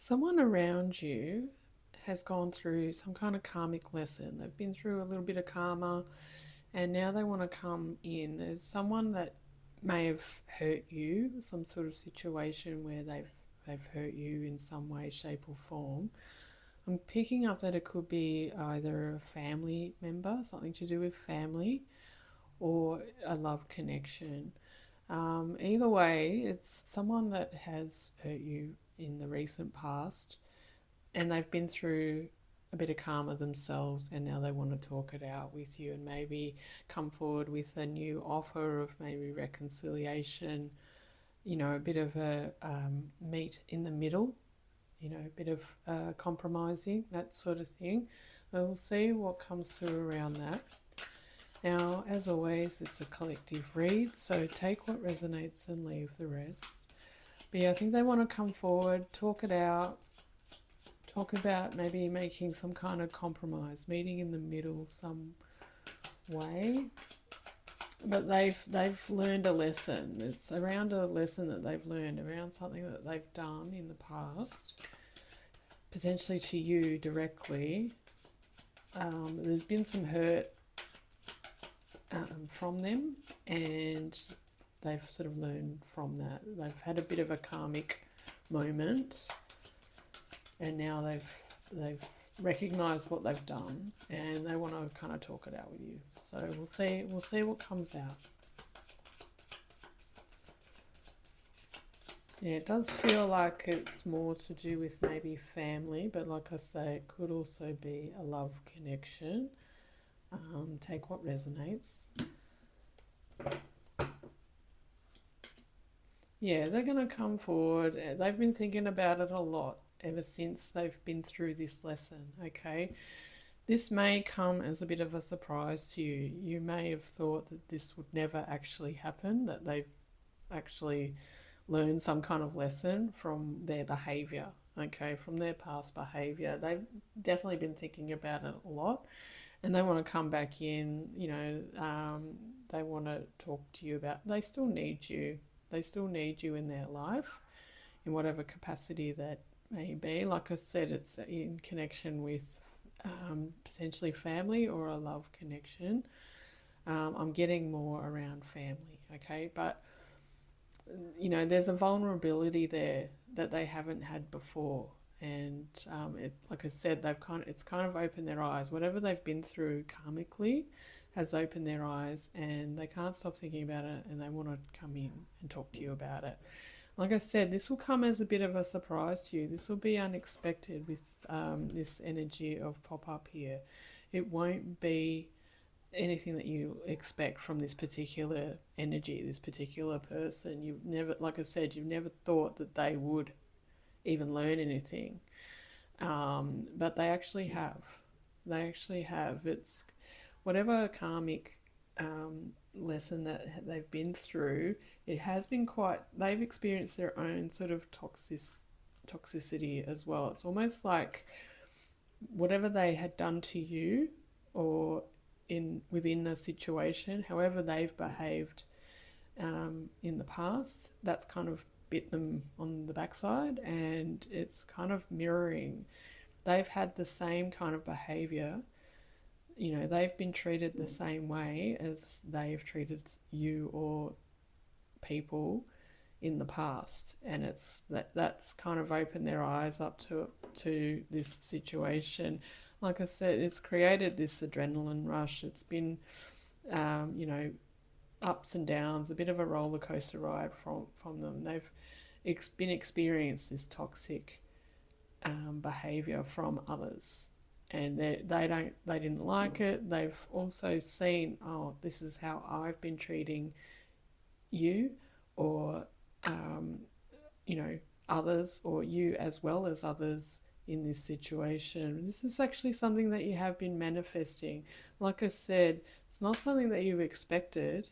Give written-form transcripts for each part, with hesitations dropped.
Someone around you has gone through some kind of karmic lesson. They've been through a little bit of karma and now they want to come in. There's someone that may have hurt you, some sort of situation where they've hurt you in some way, shape or form. I'm picking up that it could be either a family member, something to do with family, or a love connection. Either way, it's someone that has hurt you in the recent past and they've been through a bit of karma themselves and now they want to talk it out with you and maybe come forward with a new offer of maybe reconciliation, a bit of a meet in the middle, a bit of compromising, that sort of thing. But we'll see what comes through around that. Now, as always, it's a collective read, so take what resonates and leave the rest. But yeah, I think they want to come forward, talk it out, talk about maybe making some kind of compromise, meeting in the middle some way. But they've learned a lesson. It's around a lesson that they've learned, around something that they've done in the past, potentially to you directly. There's been some hurt from them, and they've sort of learned from that. They've had a bit of a karmic moment, and now they've recognised what they've done, and they want to kind of talk it out with you. So we'll see what comes out. Yeah, it does feel like it's more to do with maybe family, but like I say, it could also be a love connection. Take what resonates. Yeah, they're going to come forward. They've been thinking about it a lot ever since they've been through this lesson, okay? This may come as a bit of a surprise to you. You may have thought that this would never actually happen, that they've actually learned some kind of lesson from their behaviour, okay, from their past behaviour. They've definitely been thinking about it a lot. And they want to come back in, they want to talk to you about, they still need you. They still need you in their life, in whatever capacity that may be. Like I said, it's in connection with potentially family or a love connection. I'm getting more around family, okay? But, there's a vulnerability there that they haven't had before. And like I said, it's kind of opened their eyes. Whatever they've been through karmically has opened their eyes, and they can't stop thinking about it, and they want to come in and talk to you about it. Like I said, this will come as a bit of a surprise to you. This will be unexpected with this energy of pop up here. It won't be anything that you expect from this particular energy, this particular person. You've never, like I said, you've never thought that they would even learn anything, but they actually have. They actually have. It's whatever karmic lesson that they've been through. It has been they've experienced their own sort of toxicity as well. It's almost like whatever they had done to you, or within a situation, however they've behaved in the past, that's kind of bit them on the backside, and it's kind of mirroring. They've had the same kind of behaviour. They've been treated the same way as they've treated you or people in the past, and it's that's kind of opened their eyes up to this situation. Like I said, it's created this adrenaline rush. It's been ups and downs, a bit of a roller coaster ride from them. They've been experienced this toxic behaviour from others, and they didn't like it. They've also seen, oh, this is how I've been treating you, or others, or you as well as others in this situation. This is actually something that you have been manifesting. Like I said, it's not something that you expected.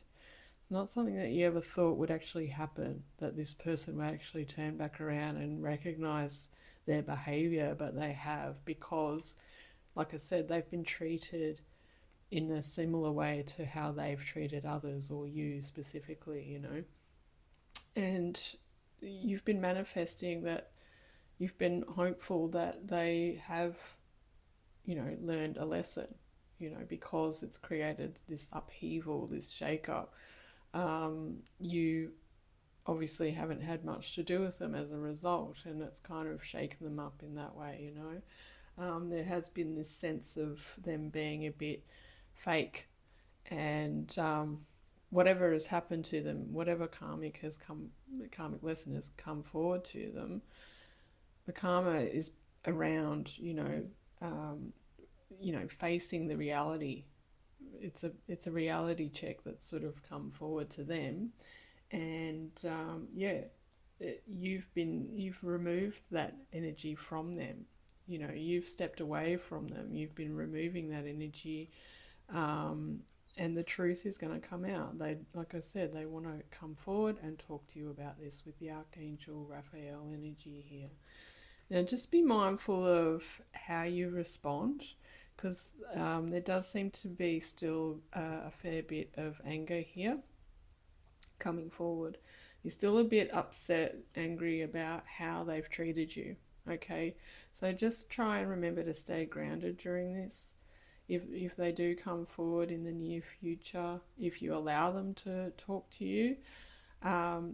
It's not something that you ever thought would actually happen, that this person would actually turn back around and recognize their behavior, but they have, because, like I said, they've been treated in a similar way to how they've treated others, or you specifically, And you've been manifesting that you've been hopeful that they have, learned a lesson, because it's created this upheaval, this shake-up. You obviously haven't had much to do with them as a result, and it's kind of shaken them up in that way. There has been this sense of them being a bit fake, and whatever has happened to them, whatever karmic lesson has come forward to them, the karma is around, facing the reality. It's a reality check that's sort of come forward to them, and you've removed that energy from them. You've stepped away from them. You've been removing that energy, and the truth is going to come out. Like I said, they want to come forward and talk to you about this with the Archangel Raphael energy here. Now, just be mindful of how you respond, because there does seem to be still a fair bit of anger here coming forward. You're still a bit upset, angry about how they've treated you. Okay, so just try and remember to stay grounded during this. If they do come forward in the near future, if you allow them to talk to you,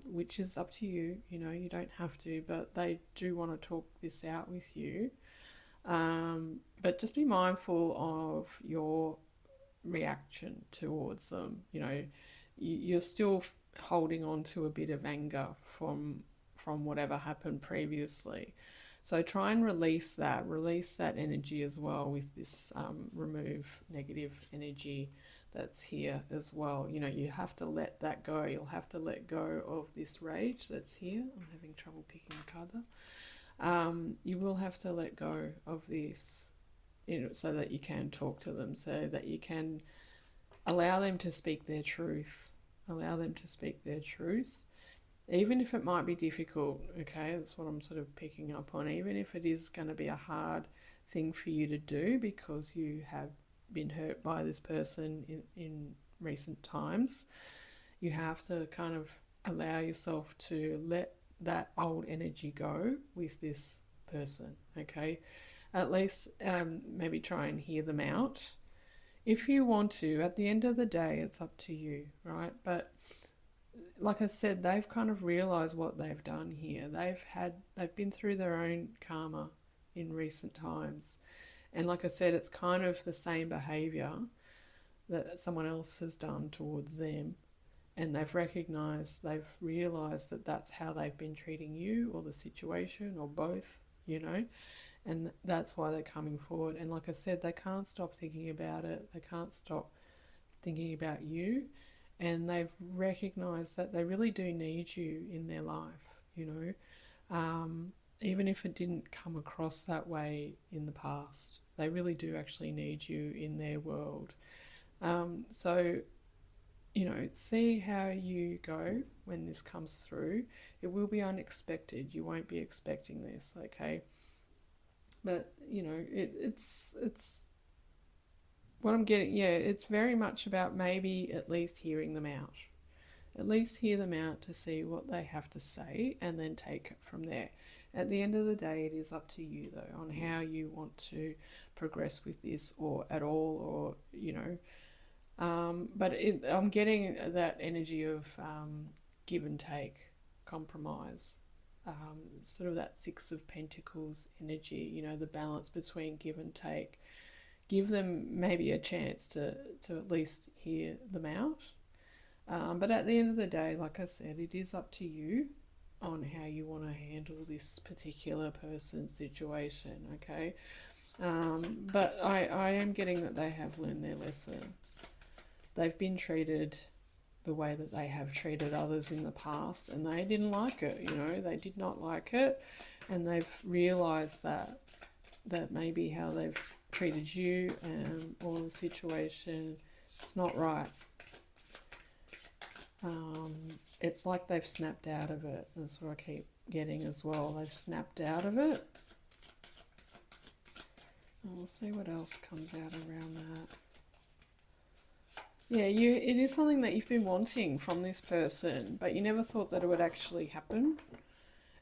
which is up to you, you don't have to, but they do want to talk this out with you. But just be mindful of your reaction towards them. You're still holding on to a bit of anger from whatever happened previously. So try and release that energy as well with this remove negative energy that's here as well. You have to let that go. You'll have to let go of this rage that's here. I'm having trouble picking the card there. You will have to let go of this, so that you can talk to them, so that you can allow them to speak their truth. Allow them to speak their truth. Even if it might be difficult, okay, that's what I'm sort of picking up on. Even if it is going to be a hard thing for you to do because you have been hurt by this person in recent times, you have to kind of allow yourself to let that old energy go with this person, okay? At least maybe try and hear them out. If you want to, at the end of the day, it's up to you, right? But like I said, they've kind of realised what they've done here. They've been through their own karma in recent times. And like I said, it's kind of the same behaviour that someone else has done towards them. And they've realised that that's how they've been treating you or the situation or both, and that's why they're coming forward. And like I said, they can't stop thinking about it. They can't stop thinking about you. And they've recognised that they really do need you in their life, even if it didn't come across that way in the past. They really do actually need you in their world. So, see how you go when this comes through. It will be unexpected. You won't be expecting this, okay? But, it's what I'm getting, it's very much about maybe at least hearing them out. At least hear them out to see what they have to say and then take it from there. At the end of the day, it is up to you, though, on how you want to progress with this or at all, or, but I'm getting that energy of give and take, compromise, sort of that Six of Pentacles energy, the balance between give and take. Give them maybe a chance to at least hear them out. But at the end of the day, like I said, it is up to you on how you want to handle this particular person's situation, okay? But I am getting that they have learned their lesson. They've been treated the way that they have treated others in the past, and they didn't like it, they did not like it, and they've realised that maybe how they've treated you or the situation, it's not right. It's like they've snapped out of it. That's what I keep getting as well. They've snapped out of it. And we'll see what else comes out around that. Yeah, it is something that you've been wanting from this person, but you never thought that it would actually happen.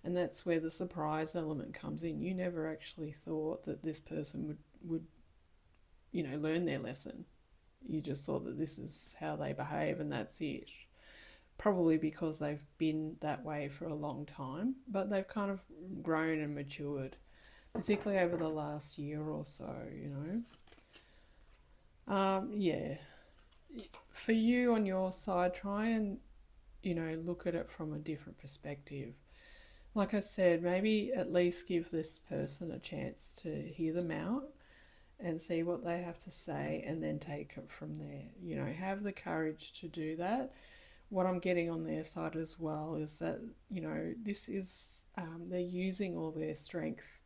And that's where the surprise element comes in. You never actually thought that this person would learn their lesson. You just thought that this is how they behave and that's it. Probably because they've been that way for a long time, but they've kind of grown and matured, particularly over the last year or so, Yeah. For you on your side, try and, look at it from a different perspective. Like I said, maybe at least give this person a chance to hear them out and see what they have to say and then take it from there. Have the courage to do that. What I'm getting on their side as well is that, this is, they're using all their strength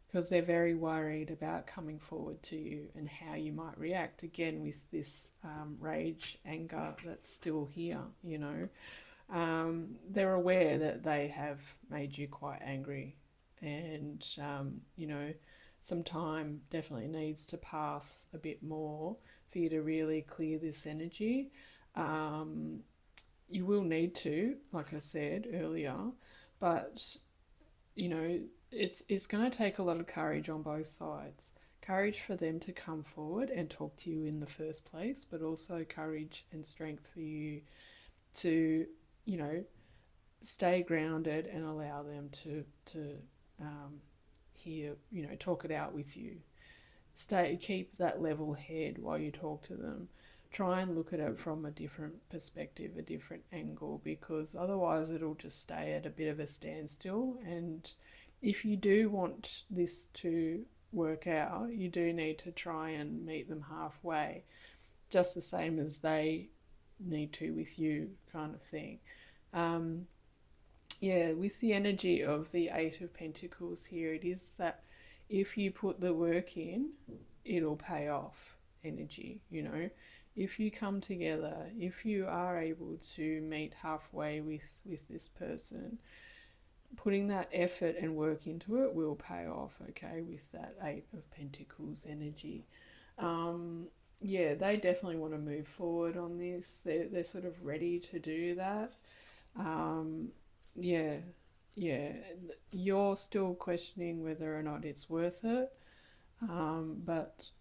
because they're very worried about coming forward to you and how you might react. Again, with this rage, anger that's still here, they're aware that they have made you quite angry, and some time definitely needs to pass a bit more for you to really clear this energy. You will need to, like I said earlier, but it's going to take a lot of courage on both sides. Courage for them to come forward and talk to you in the first place, but also courage and strength for you to, stay grounded and allow them to hear, talk it out with you. Keep that level head while you talk to them. Try and look at it from a different perspective, a different angle, because otherwise it'll just stay at a bit of a standstill. And if you do want this to work out, you do need to try and meet them halfway, just the same as they need to with you, kind of thing. With the energy of the Eight of Pentacles here, it is that if you put the work in, it'll pay off energy, If you come together, if you are able to meet halfway with this person, putting that effort and work into it will pay off, okay, with that Eight of Pentacles energy. They definitely want to move forward on this. They're sort of ready to do that. You're still questioning whether or not it's worth it, but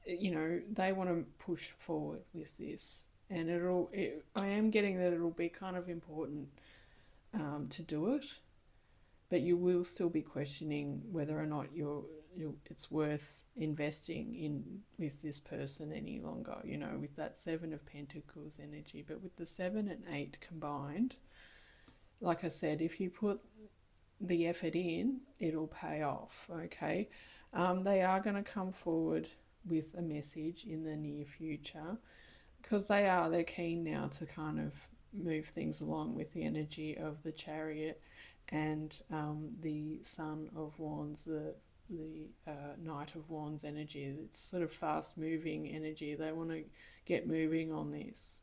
they want to push forward with this, and I am getting that it'll be kind of important to do it, but you will still be questioning whether or not it's worth investing in with this person any longer, with that Seven of Pentacles energy. But with the 7 and 8 combined, like I said, if you put the effort in, it'll pay off, okay? They are going to come forward with a message in the near future, because they're keen now to kind of move things along with the energy of the Chariot and the Son of Wands, the Knight of Wands energy. It's sort of fast moving energy. They want to get moving on this.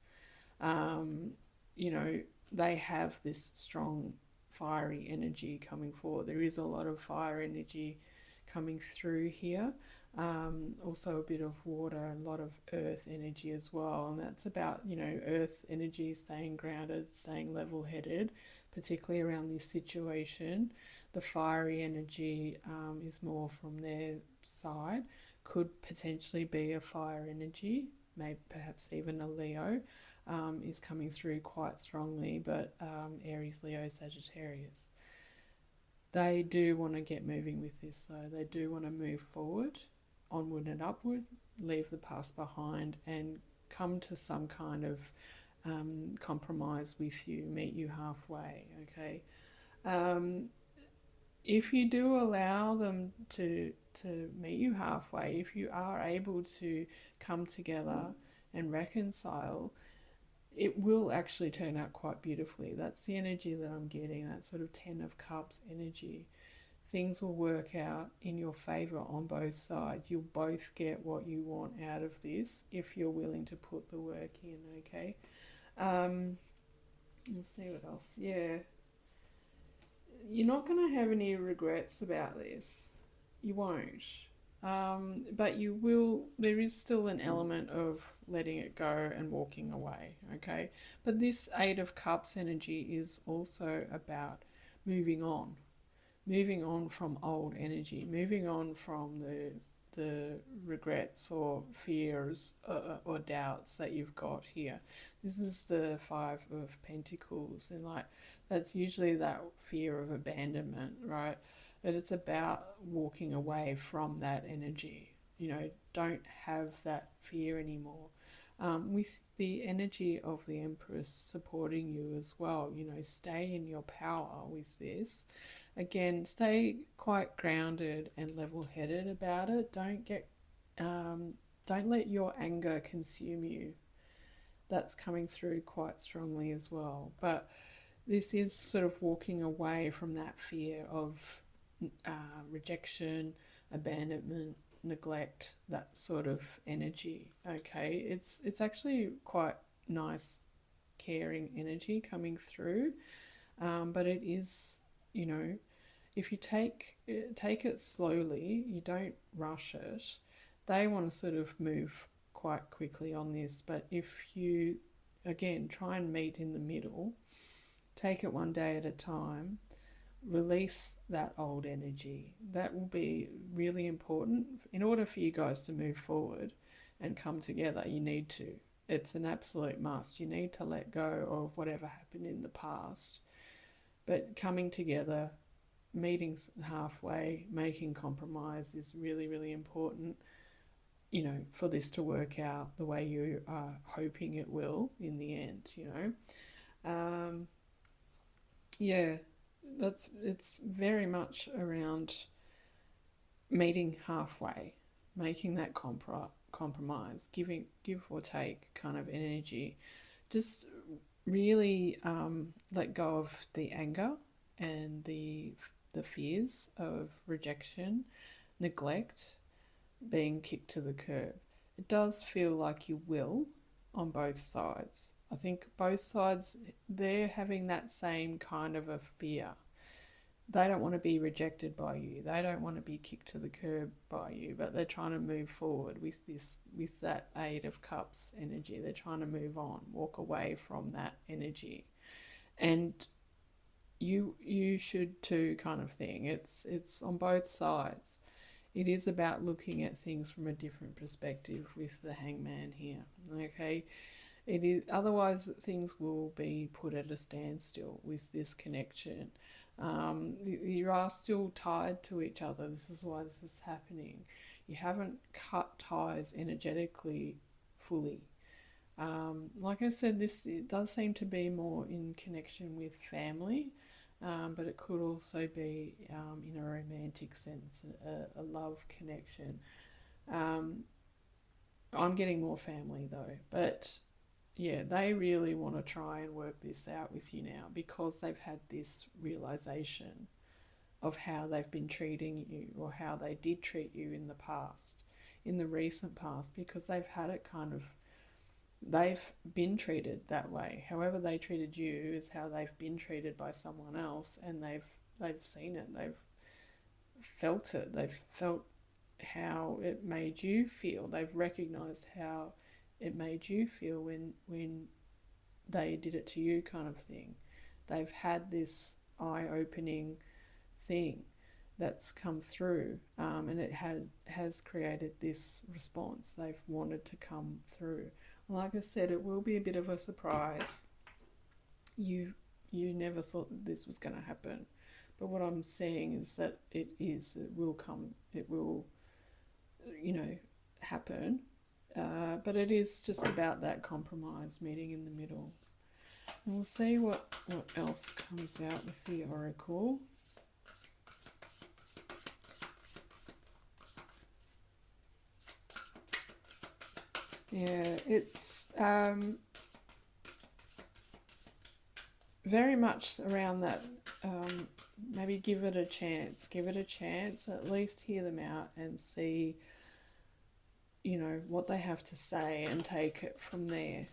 They have this strong fiery energy coming forward. There is a lot of fire energy coming through here. Also a bit of water, a lot of earth energy as well, and that's about earth energy, staying grounded, staying level-headed, particularly around this situation. The fiery energy is more from their side, could potentially be a fire energy, maybe perhaps even a Leo is coming through quite strongly, but Aries, Leo, Sagittarius. They do want to get moving with this, though. They do want to move forward, onward and upward, leave the past behind, and come to some kind of compromise with you, meet you halfway, okay? If you do allow them to meet you halfway, if you are able to come together and reconcile, it will actually turn out quite beautifully. That's the energy that I'm getting, that sort of 10 of Cups energy. Things will work out in your favour on both sides. You'll both get what you want out of this if you're willing to put the work in, okay? Let's see what else. Yeah. You're not going to have any regrets about this. You won't. But you will, there is still an element of letting it go and walking away, okay? But this Eight of Cups energy is also about moving on, moving on from old energy, moving on from the regrets or fears or doubts that you've got here. This is the Five of Pentacles, and like that's usually that fear of abandonment, right? But it's about walking away from that energy. You know, don't have that fear anymore. With the energy of the Empress supporting you as well, you know, stay in your power with this. Again, stay quite grounded and level-headed about it. Don't let your anger consume you. That's coming through quite strongly as well. But this is sort of walking away from that fear of rejection, abandonment, neglect, that sort of energy. Okay, it's actually quite nice, caring energy coming through, but it is, you know, if you take it slowly, you don't rush it. They want to sort of move quite quickly on this, but if you again try and meet in the middle, take it one day at a time, release that old energy. That will be really important. In order for you guys to move forward and come together, you need to. It's an absolute must. You need to let go of whatever happened in the past. But coming together, meeting halfway, making compromise is really, really important, you know, for this to work out the way you are hoping it will in the end, you know. Yeah, it's very much around meeting halfway, making that compromise, give or take kind of energy. Just really let go of the anger and the fears of rejection, neglect, being kicked to the curb. It does feel like you will on both sides. I think both sides, they're having that same kind of a fear. They don't want to be rejected by you. They don't want to be kicked to the curb by you, but they're trying to move forward with that Eight of Cups energy. They're trying to move on, walk away from that energy. And you should too, kind of thing. It's on both sides. It is about looking at things from a different perspective with the Hangman here. Okay? It is, otherwise things will be put at a standstill with this connection. You are still tied to each other. This is why this is happening. You haven't cut ties energetically fully. Like I said, it does seem to be more in connection with family, but it could also be in a romantic sense, a love connection. I'm getting more family though, but yeah, they really want to try and work this out with you now because they've had this realization of how they've been treating you or how they did treat you in the past, in the recent past, because they've had it kind of, they've been treated that way. However they treated you is how they've been treated by someone else, and they've seen it, they've felt it, they've felt how it made you feel, they've recognized how it made you feel when they did it to you, kind of thing. They've had this eye-opening thing that's come through, and it has created this response. They've wanted to come through. Like I said, it will be a bit of a surprise. You never thought that this was going to happen, but what I'm saying is that it will come, it will, you know, happen. But it is just about that compromise, meeting in the middle. And we'll see what else comes out with the Oracle. Yeah, it's very much around that. Maybe give it a chance. Give it a chance. At least hear them out and see, you know, what they have to say and take it from there.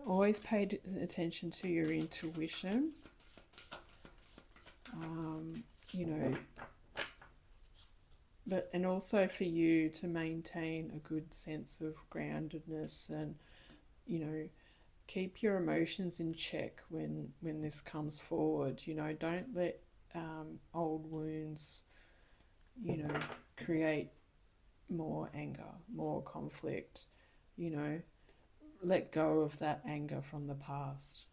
Always pay attention to your intuition. You know, and also for you to maintain a good sense of groundedness and, you know, keep your emotions in check when this comes forward. You know, don't let old wounds, you know, create more anger, more conflict. You know, let go of that anger from the past.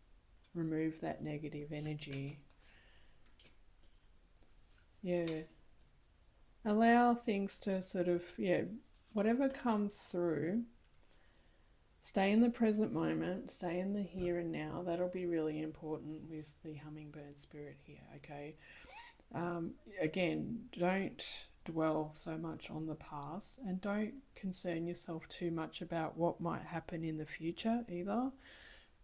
Remove that negative energy. Yeah. Allow things to sort of, yeah, whatever comes through, stay in the present moment, stay in the here and now. That'll be really important with the hummingbird spirit here, okay? Again, don't dwell so much on the past, and don't concern yourself too much about what might happen in the future either.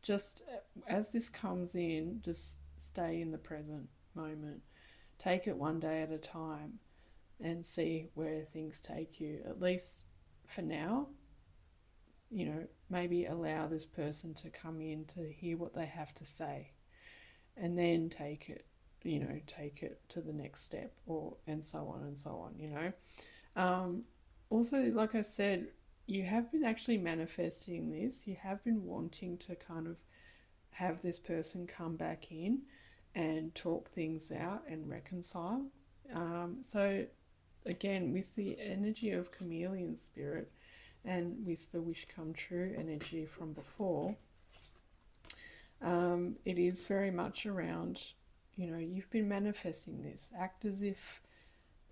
Just as this comes in, just stay in the present moment. Take it one day at a time and see where things take you, at least for now. You know, maybe allow this person to come in to hear what they have to say, and then take it, you know, take it to the next step, or and so on and so on, you know. Also, like I said, you have been actually manifesting this. You have been wanting to kind of have this person come back in and talk things out and reconcile. So again, with the energy of chameleon spirit and with the wish come true energy from before, it is very much around, you know, you've been manifesting this. Act as if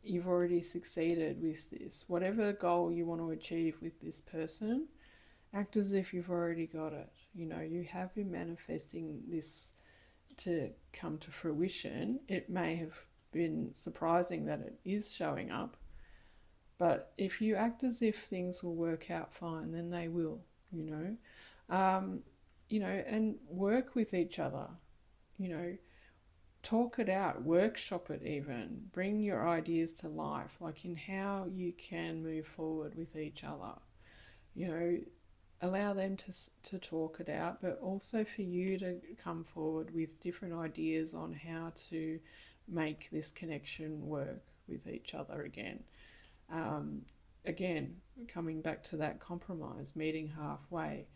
you've already succeeded with this. Whatever goal you want to achieve with this person, act as if you've already got it. You know, you have been manifesting this to come to fruition. It may have been surprising that it is showing up, but if you act as if things will work out fine, then they will, you know. You know, and work with each other, you know, talk it out, workshop it even, bring your ideas to life, like in how you can move forward with each other, you know, allow them to talk it out, but also for you to come forward with different ideas on how to make this connection work with each other again. Again, coming back to that compromise, meeting halfway,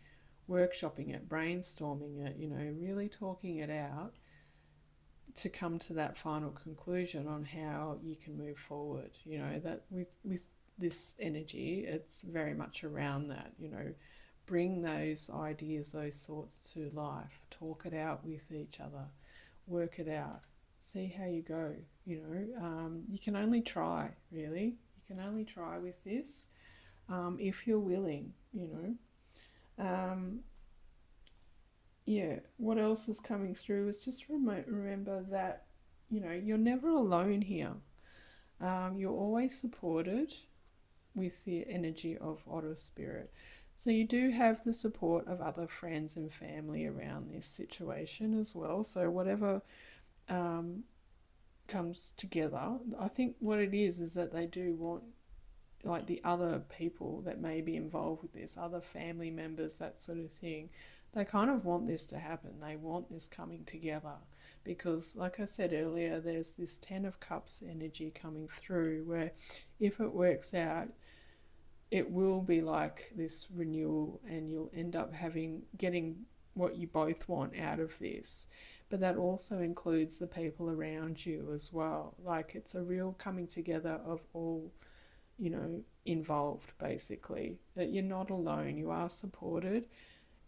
workshopping it, brainstorming it, you know, really talking it out to come to that final conclusion on how you can move forward. You know, that with this energy, it's very much around that, you know, bring those ideas, those thoughts to life, talk it out with each other, work it out, see how you go. You know, you can only try, really. You can only try with this if you're willing, you know. Yeah, what else is coming through is just remember that, you know, you're never alone here. You're always supported with the energy of Otter Spirit. So you do have the support of other friends and family around this situation as well. So whatever comes together, I think what it is that they do want, like the other people that may be involved with this, other family members, that sort of thing, they kind of want this to happen. They want this coming together because, like I said earlier, there's this 10 of Cups energy coming through where if it works out, it will be like this renewal and you'll end up getting what you both want out of this. But that also includes the people around you as well. Like it's a real coming together of all, you know, involved basically. That you're not alone, you are supported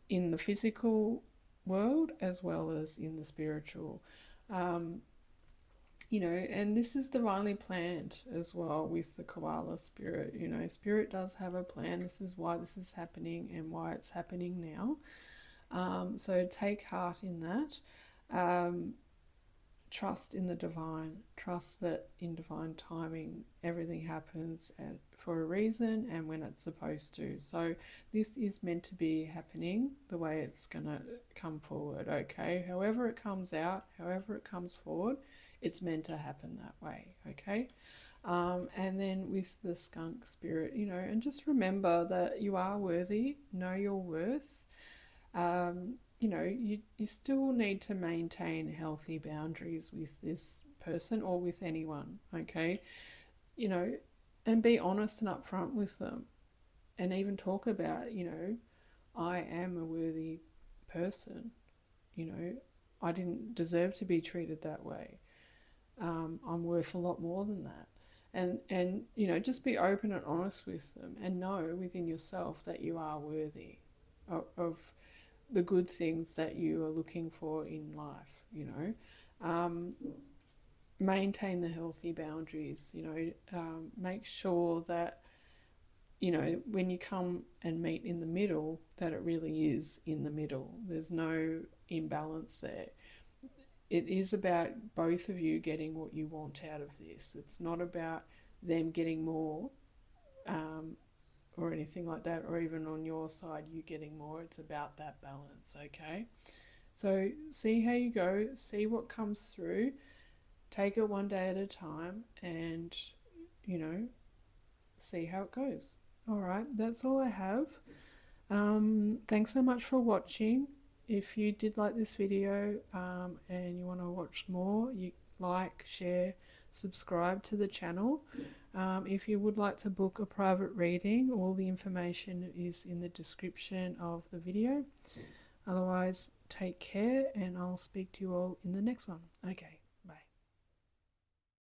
in the physical world as well as in the spiritual. You know, and this is divinely planned as well with the koala spirit. You know, spirit does have a plan. This is why this is happening and why it's happening now. So take heart in that. Trust in the divine. Trust that in divine timing everything happens for a reason and when it's supposed to. So this is meant to be happening the way it's going to come forward, okay? However it comes out, however it comes forward, it's meant to happen that way, okay? And then with the skunk spirit, you know, and just remember that you are worthy, know your worth. You know, you still need to maintain healthy boundaries with this person or with anyone, okay? You know, and be honest and upfront with them and even talk about, you know, I am a worthy person. You know, I didn't deserve to be treated that way. I'm worth a lot more than that. And you know, just be open and honest with them, and know within yourself that you are worthy of the good things that you are looking for in life. You know, maintain the healthy boundaries. You know, make sure that, you know, when you come and meet in the middle, that it really is in the middle. There's no imbalance there. It is about both of you getting what you want out of this. It's not about them getting more, or anything like that, or even on your side you getting more. It's about that balance, okay? So see how you go, see what comes through, take it one day at a time, and, you know, see how it goes. All right, that's all I have. Thanks so much for watching. If you did like this video, and you want to watch more, you like, share, subscribe to the channel. If you would like to book a private reading, all the information is in the description of the video. Otherwise, take care, and I'll speak to you all in the next one. Okay.